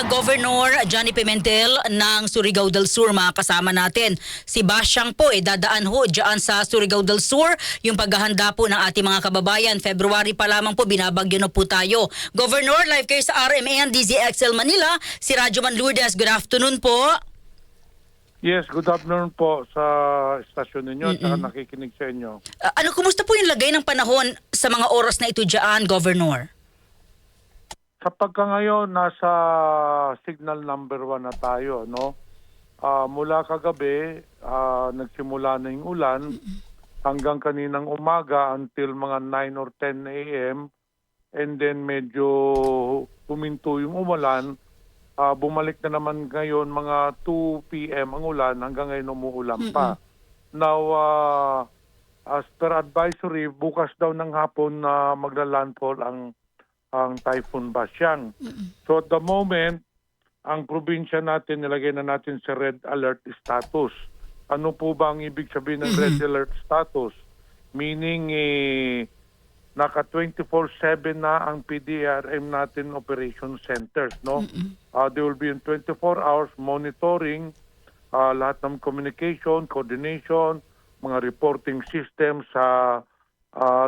Governor Johnny Pimentel ng Surigao del Sur, mga kasama natin. Si Basyang po dadaan ho dyan sa Surigao del Sur, yung paghahanda po ng ating mga kababayan. February pa lamang po, binabagyo na po tayo. Governor, live kayo sa RMN DZXL Manila. Si Radyo Man Lourdes, good afternoon po. Yes, good afternoon po sa estasyon ninyo at saka nakikinig sa inyo. Kumusta po yung lagay ng panahon sa mga oras na ito dyan, Governor? Sa pagka ngayon, nasa signal number 1 na tayo, no? Mula kagabi, nagsimula na yung ulan hanggang kaninang umaga until mga 9 or 10 a.m. And then medyo huminto yung umulan. Bumalik na naman ngayon mga 2 p.m. ang ulan, hanggang ngayon umuulan pa. Now, as per advisory, bukas daw ng hapon na magla-landfall ang Typhoon Basyang. So at the moment, ang probinsya natin, nilagay na natin sa red alert status. Ano po ba ang ibig sabihin ng red alert status? Meaning, naka 24/7 na ang PDRM natin operation centers, no? They will be in 24 hours monitoring lahat ng communication, coordination, mga reporting system sa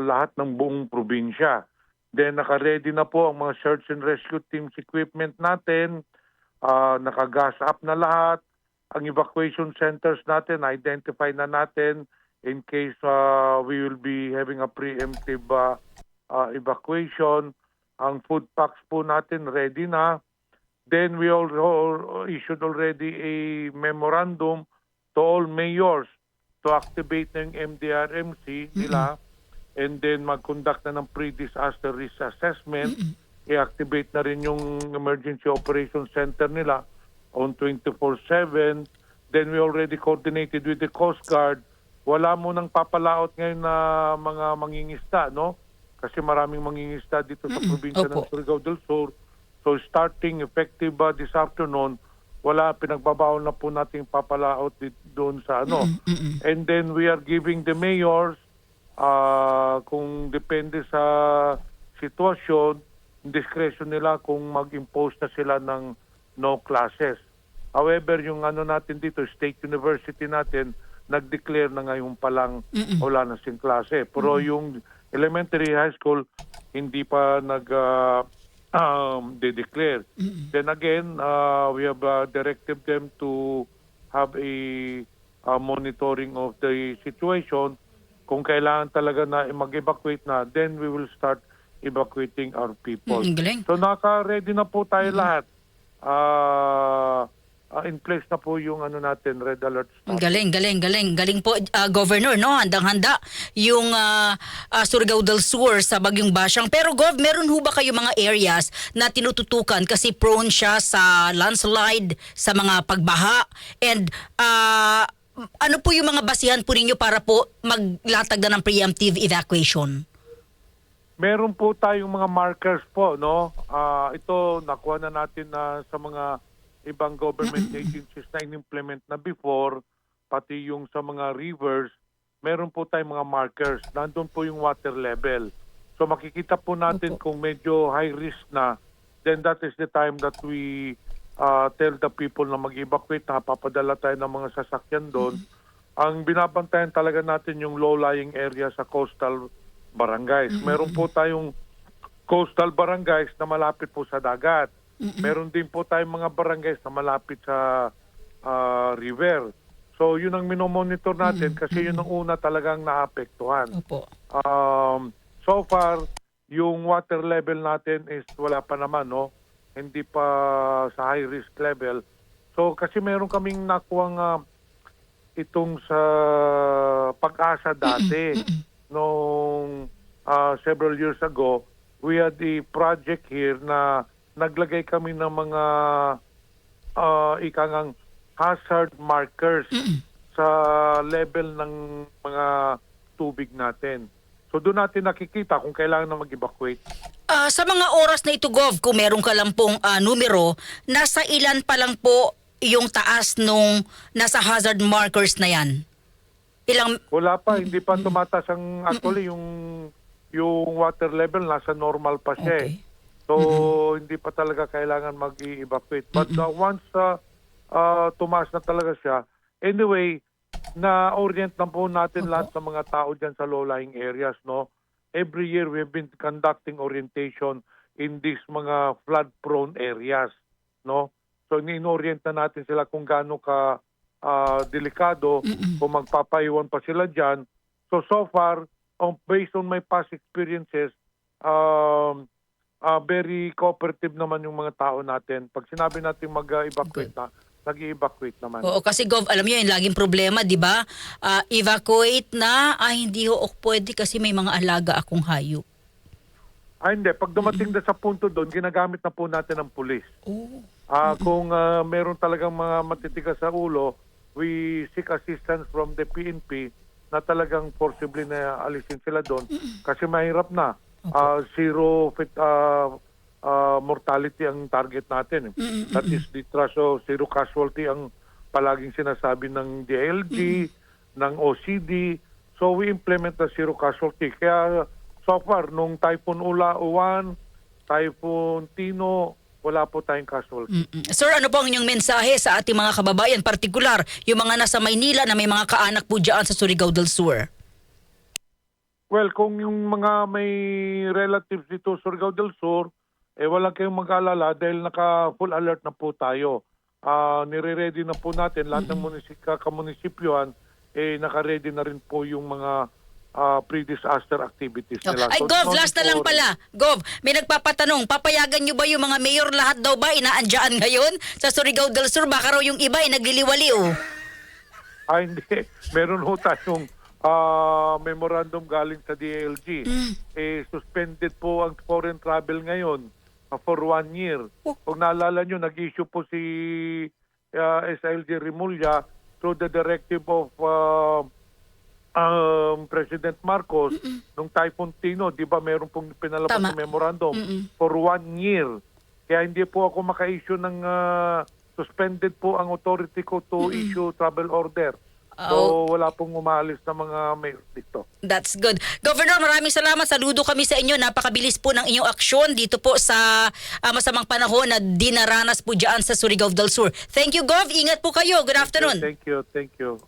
lahat ng buong probinsya. Then naka-ready na po ang mga search and rescue teams equipment natin, naka-gas up na lahat, ang evacuation centers natin, identify na natin in case we will be having a preemptive evacuation. Ang food packs po natin ready na. Then we issued already a memorandum to all mayors to activate ng MDRMC nila. And then mag-conduct na ng pre-disaster risk assessment, i-activate na rin yung emergency operations center nila on 24/7. Then we already coordinated with the Coast Guard. Wala mo nang papalaot ngayon na mga mangingisda, no? Kasi maraming mangingisda dito sa probinsya ng Surigao del Sur. So starting effective this afternoon, pinagbabawal na po nating papalaot doon sa ano. And then we are giving the mayors, kung depende sa sitwasyon, discretion nila kung mag-impose na sila ng no classes. However, yung ano natin dito, State University natin, nag-declare na ngayon pa lang wala na sing klase. Pero yung elementary high school, hindi pa de-declare. Then again, we have directed them to have a monitoring of the situation. Kung kailangan talaga na mag-evacuate na, then we will start evacuating our people. So naka-ready na po tayo lahat. In place na po yung ano natin, red alert status. Galing po, Governor, no? Handang-handa yung Surigao del Sur sa Bagyong Basyang. Pero Gov, meron ho ba kayo mga areas na tinututukan kasi prone siya sa landslide, sa mga pagbaha? And ano po yung mga basihan po ninyo para po maglatag na ng preemptive evacuation? Meron po tayong mga markers po, no? Ito, nakuha na natin sa mga ibang government agencies na in-implement na before, pati yung sa mga rivers, meron po tayong mga markers. Nandun po yung water level. So makikita po natin kung medyo high risk na, then that is the time that we tell the people na mag-evacuate, na papadala tayo ng mga sasakyan doon. Ang binabantayan talaga natin yung low-lying area sa coastal barangays. Meron po tayong coastal barangays na malapit po sa dagat. Meron din po tayong mga barangays na malapit sa river. So yun ang minomonitor natin kasi yun ang una talagang naapektuhan. So far, yung water level natin is wala pa naman, no? Hindi pa sa high risk level. So kasi meron kaming nakuwang itong sa Pag-asa dati. Nung several years ago, we had a project here na naglagay kami ng mga ikangang hazard markers sa level ng mga tubig natin. So doon natin nakikita kung kailangan na mag-evacuate. Sa mga oras na ito, Gov, kung meron ka lang pong numero, nasa ilan pa lang po yung taas nung nasa hazard markers na yan? Wala pa, hindi pa tumataas ang actually yung water level nasa normal pa siya. So, hindi pa talaga kailangan mag-evacuate. But once tumaas na talaga siya, anyway, na-orient na po natin lahat ng mga tao dyan sa low-lying areas, no? Every year, we've been conducting orientation in these mga flood-prone areas, no? So, in-orient na natin sila kung gaano ka delikado, kung magpapaiwan pa sila dyan. So far, based on my past experiences, very cooperative naman yung mga tao natin. Pag sinabi natin mag-evacuate na, nag-evacuate naman. Oo, kasi Gov, alam niyo yung laging problema, di ba? Evacuate na, hindi ho pwede kasi may mga alaga akong hayop. Hindi. Pag dumating na sa punto doon, ginagamit na po natin ang pulis. Kung meron talagang mga matitigas sa ulo, we seek assistance from the PNP na talagang forcibly na alisin sila doon kasi mahirap na. Zero mortality ang target natin. That is the trust of zero casualty ang palaging sinasabi ng DLG, ng OCD. So we implement the zero casualty. Kaya so far, nung Typhoon Uwan, Typhoon Tino, wala po tayong casualty. Sir, ano po ang inyong mensahe sa ating mga kababayan, partikular yung mga nasa Maynila na may mga kaanak po dyan sa Surigao del Sur? Well, kung yung mga may relatives dito sa Surigao del Sur, wala kayong mag-alala dahil naka-full alert na po tayo. Nire-ready na po natin, lahat ng kamunisipyohan, naka-ready na rin po yung mga pre-disaster activities nila. Ay, So, Gov, last na lang pala. Gov, may nagpapatanong, papayagan nyo ba yung mga mayor lahat daw ba inaandyaan ngayon sa Surigao del Sur? Baka raw yung iba ay nagliliwali, Hindi. Meron ho tayong memorandum galing sa DLG. Suspended po ang foreign travel ngayon for 1 year. Kung naalala nyo, nag-issue po si SILG Rimulya through the directive of President Marcos nung Typhoon Tino, di ba meron pong pinalabas na memorandum for 1 year. Kaya hindi po ako maka-issue ng suspended po ang authority ko to issue travel order. So wala pong umaalis na mga mayor dito. That's good. Governor, maraming salamat. Saludo kami sa inyo. Napakabilis po ng inyong aksyon dito po sa masamang panahon na dinaranas po dyan sa Surigao del Sur. Thank you, Gov. Ingat po kayo. Good afternoon. Thank you.